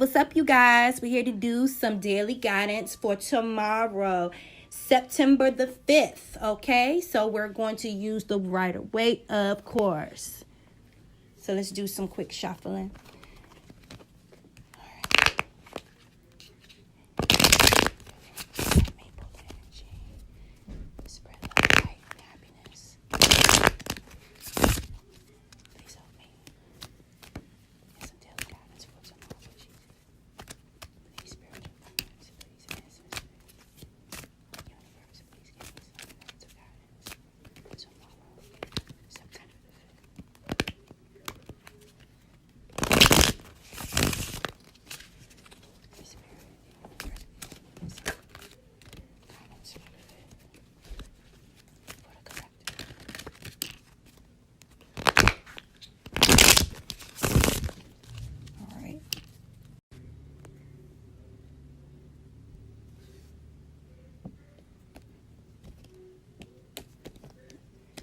What's up, you guys? We're here to do some daily guidance for tomorrow, September the 5th. Okay, so we're going to use the Rider-Waite, of course. So let's do some quick shuffling.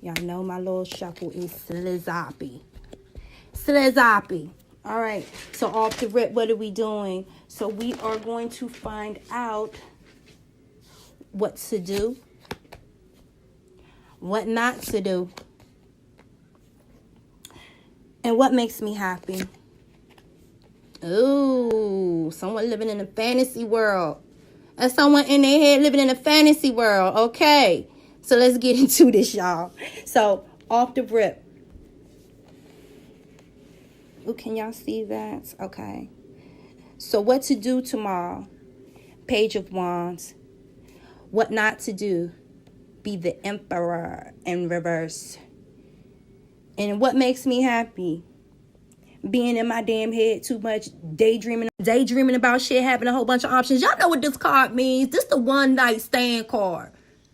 Y'all know my little shuffle is Slizapi. Slizapi. All right. So off the rip, what are we doing? So we are going to find out what to do, what not to do, and what makes me happy. Ooh, someone living in a fantasy world. That's someone in their head living in a fantasy world. Okay. So let's get into this, y'all. So, off the rip. Ooh, can y'all see that? Okay. So, what to do tomorrow? Page of Wands. What not to do? Be the Emperor in reverse. And what makes me happy? Being in my damn head too much, daydreaming about shit, having a whole bunch of options. Y'all know what this card means. This the one night stand card.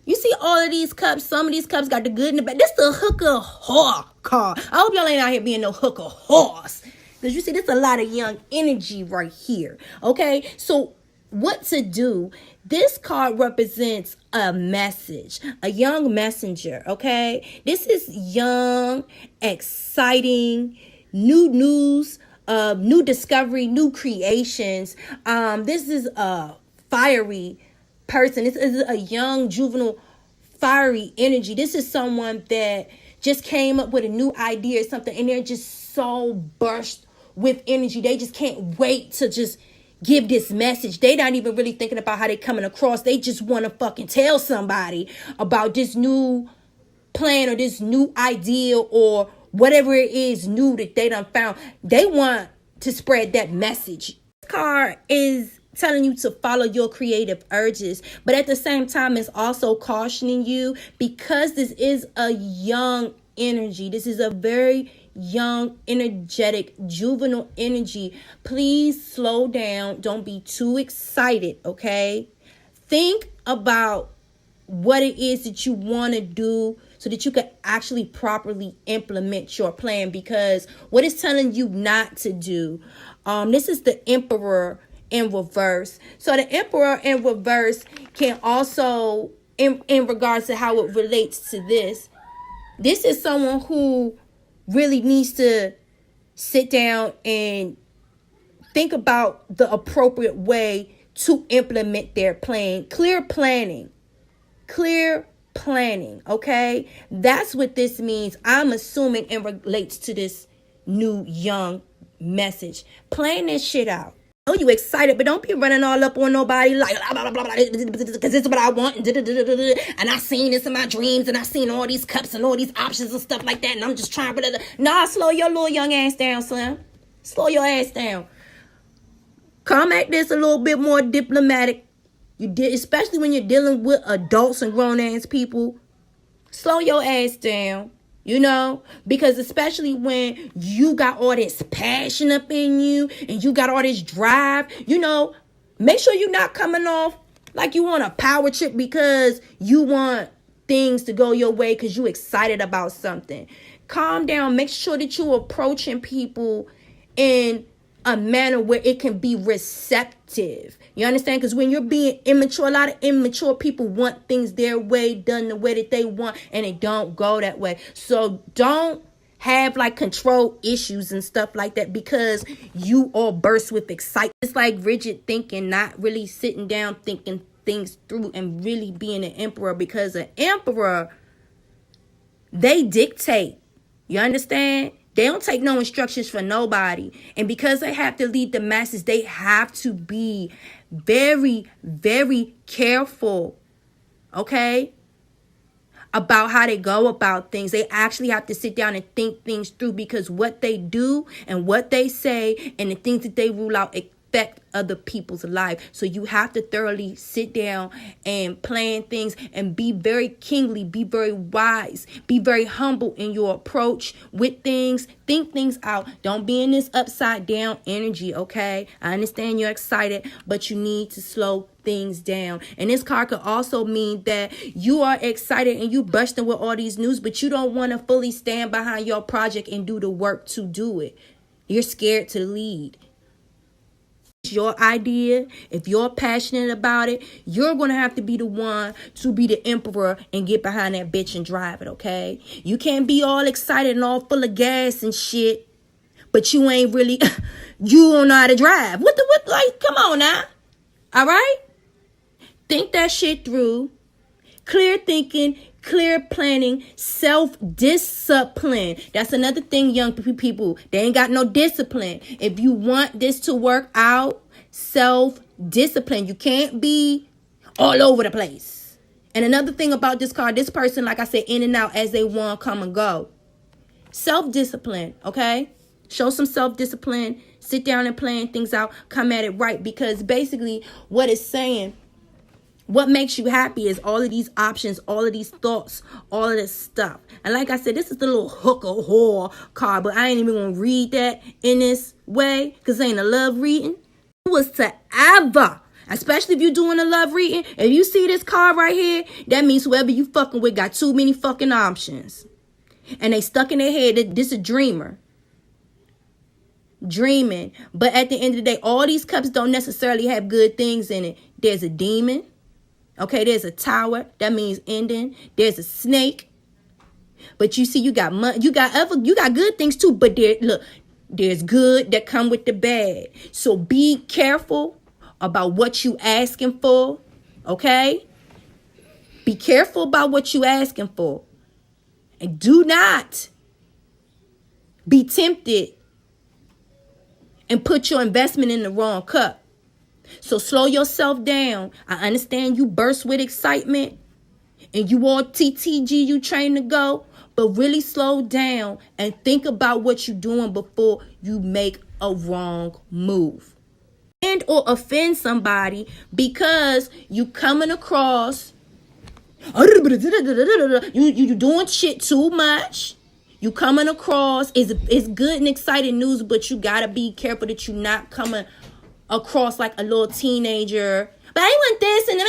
You see all of these cups, some of these cups got the good and the bad. This the hooker whore card. I hope y'all ain't out here being no hooker horse. Because you see, there's a lot of young energy right here. Okay, so what to do? This card represents a message, a young messenger. Okay, this is young, exciting, new news, new discovery, new creations. This is a fiery person. This is a young, juvenile, fiery energy. This is someone that just came up with a new idea or something, and they're just so burst with energy. They just can't wait to just give this message. They not even really thinking about how they coming across. They just want to fucking tell somebody about this new plan or this new idea or whatever it is new that they done found. They want to spread that message. This card is telling you to follow your creative urges, but at the same time it's also cautioning you, because this is a young energy. This is a very young, energetic, juvenile energy. Please slow down. Don't be too excited, okay? Think about what it is that you want to do so that you can actually properly implement your plan, because what it's telling you not to do, this is the Emperor in reverse. So the Emperor in reverse can also, in regards to how it relates to this is someone who really needs to sit down and think about the appropriate way to implement their plan. Clear planning, okay? That's what this means. I'm assuming it relates to this new young message. Plan this shit out. I know you excited, but don't be running all up on nobody like blah, blah, blah, because this is what I want, and I seen this in my dreams, and I seen all these cups and all these options and stuff like that, and I'm just trying. Nah, slow your little young ass down, Slim. Slow your ass down. Come at this a little bit more diplomatic. You did, especially when you're dealing with adults and grown ass people. Slow your ass down. You know, because especially when you got all this passion up in you and you got all this drive, you know, make sure you're not coming off like you want a power trip because you want things to go your way because you're excited about something. Calm down. Make sure that you're approaching people in a manner where it can be receptive. You understand? Because when you're being immature, a lot of immature people want things their way, done the way that they want, and it don't go that way. So don't have like control issues and stuff like that because you all burst with excitement. It's like rigid thinking, not really sitting down thinking things through and really being an emperor, because an emperor, they dictate. You understand? They don't take no instructions for nobody. And because they have to lead the masses, they have to be very, very careful, okay, about how they go about things. They actually have to sit down and think things through, because what they do and what they say and the things that they rule out affect other people's life. So you have to thoroughly sit down and plan things and be very kingly, be very wise, be very humble in your approach with things. Think things out. Don't be in this upside down energy, okay? I understand you're excited, but you need to slow things down. And this card could also mean that you are excited and you bursting with all these news, but you don't want to fully stand behind your project and do the work to do it. You're scared to lead. Your idea, if you're passionate about it, you're gonna have to be the one to be the emperor and get behind that bitch and drive it, okay? You can't be all excited and all full of gas and shit, but you ain't really you don't know how to drive. What like, come on now. All right? Think that shit through. Clear thinking, clear planning, self-discipline. That's another thing, young people. They ain't got no discipline. If you want this to work out, self-discipline. You can't be all over the place. And another thing about this card, this person, like I said, in and out as they want, come and go. Self-discipline, okay? Show some self-discipline. Sit down and plan things out. Come at it right. Because basically what it's saying, what makes you happy is all of these options, all of these thoughts, all of this stuff. And like I said, this is the little hooker whore card, but I ain't even going to read that in this way because it ain't a love reading. It was to ever, especially if you're doing a love reading, if you see this card right here, that means whoever you fucking with got too many fucking options. And they stuck in their head that this is a dreamer. Dreaming. But at the end of the day, all these cups don't necessarily have good things in it. There's a demon. Okay, there's a tower. That means ending. There's a snake. But you see, you got good things too. But there's good that come with the bad. So be careful about what you asking for. Okay? Be careful about what you asking for. And do not be tempted and put your investment in the wrong cup. So slow yourself down. I understand you burst with excitement and you all TTG, you trained to go, but really slow down and think about what you're doing before you make a wrong move. And or offend somebody because you coming across, you doing shit too much. You coming across, it's good and exciting news, but you gotta be careful that you're not coming across like a little teenager. But I want this and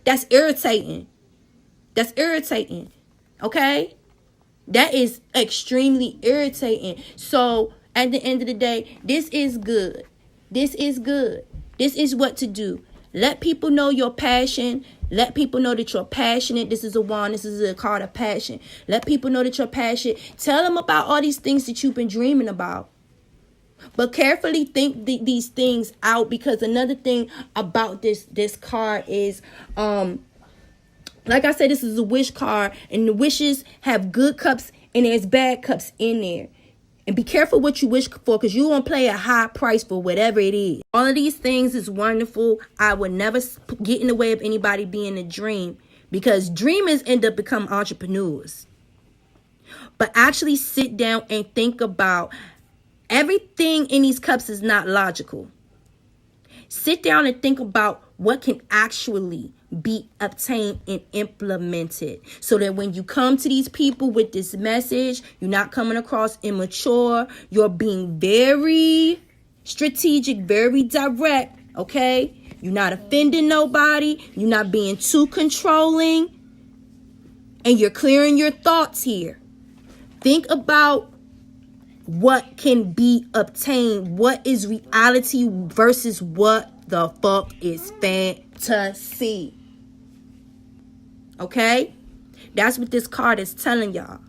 that's irritating. That's irritating. Okay? That is extremely irritating. So at the end of the day, this is good. This is good. This is what to do. Let people know your passion. Let people know that you're passionate. This is a wand. This is a card of passion. Let people know that you're passionate. Tell them about all these things that you've been dreaming about. But carefully think these things out, because another thing about this card is, like I said, this is a wish card, and the wishes have good cups and there's bad cups in there. And be careful what you wish for, because you won't pay a high price for whatever it is. All of these things is wonderful. I would never get in the way of anybody being a dream, because dreamers end up becoming entrepreneurs. But actually sit down and think about everything in these cups is not logical. Sit down and think about what can actually be obtained and implemented, so that when you come to these people with this message, you're not coming across immature. You're being very strategic, very direct, okay? You're not offending nobody. You're not being too controlling. And you're clearing your thoughts here. Think about what can be obtained, what is reality versus what the fuck is fantasy. Okay? That's what this card is telling y'all.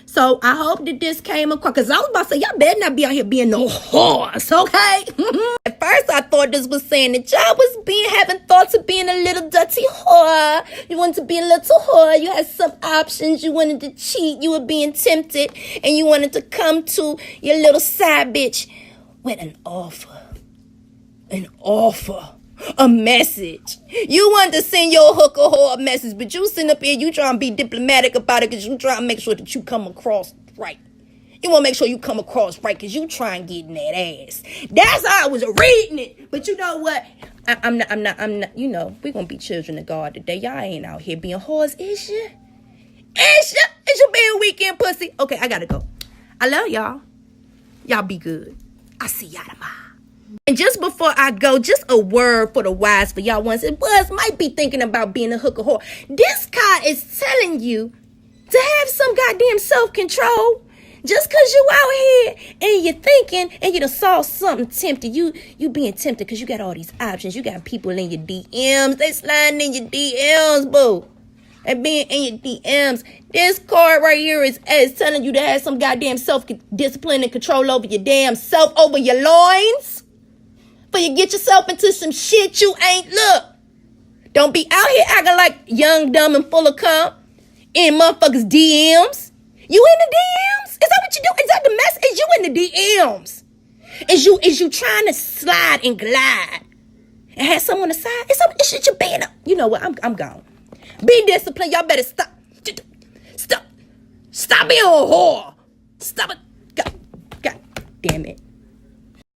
So I hope that this came across, because I was about to say, y'all better not be out here being no whores, okay? At first I thought this was saying that y'all was having thoughts of being a little dirty whore. You wanted to be a little whore. You had some options. You wanted to cheat. You were being tempted. And you wanted to come to your little side bitch with an offer. An offer. A message. You wanted to send your hooker whore a message, but you sitting up here, you trying to be diplomatic about it because you trying to make sure that you come across right. You want to make sure you come across right because you try and get in that ass. That's how I was reading it. But you know what? I'm not, you know, we're going to be children of God today. Y'all ain't out here being whores, is you? Is you being weekend pussy? Okay, I got to go. I love y'all. Y'all be good. I'll see y'all tomorrow. And just before I go, just a word for the wise for y'all ones that might be thinking about being a hooker whore. This card is telling you to have some goddamn self-control. Just because you out here and you're thinking and you done saw something tempted, you being tempted because you got all these options. You got people in your DMs. They sliding in your DMs, boo. They being in your DMs. This card right here is telling you to have some goddamn self-discipline and control over your damn self, over your loins. But you get yourself into some shit you ain't look. Don't be out here acting like young, dumb, and full of cum in motherfuckers' DMs. You in the DMs? Is that what you do? Is that the mess? Is you in the DMs? Is you trying to slide and glide and have someone on the side? It's shit you being up. You know what? I'm gone. Be disciplined. Y'all better stop. Stop being a whore. Stop it. God damn it.